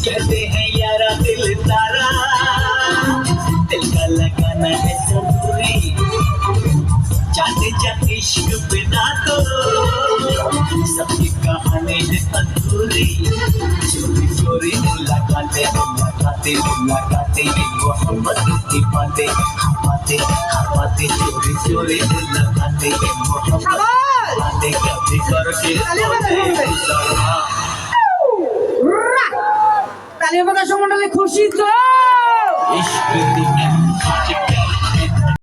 कहते हैं यारा दिल तारा, दिल का लगाना है जरूरी, जाने जा इश्क बिना तो सबकी कहानी है अधूरी। चोरी चोरी मुलाकातें मुलाकातें मुलाकातें, मोहब्बत की बातें बातें, चोरी चोरी मुलाकातें मोहब्बत बातें, कभी करके কালিয়াবাদা সমন্ডলে খুশি তো?